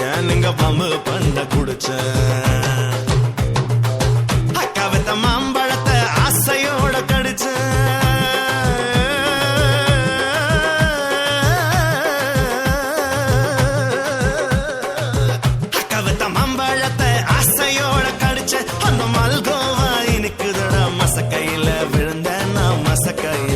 குடிச்சேன் நீங்க பம்பு பண்ட குடிச்சேன் அக்கா வித்த மாம்பழத்தை ஆசையோட கடிச்சேன் அக்கா வித்த மாம்பழத்தை ஆசையோட கடிச்சேன் அந்த மல்கோவா இனிக்குதடா மசக்கையில விழுந்த நான் மசக்கையில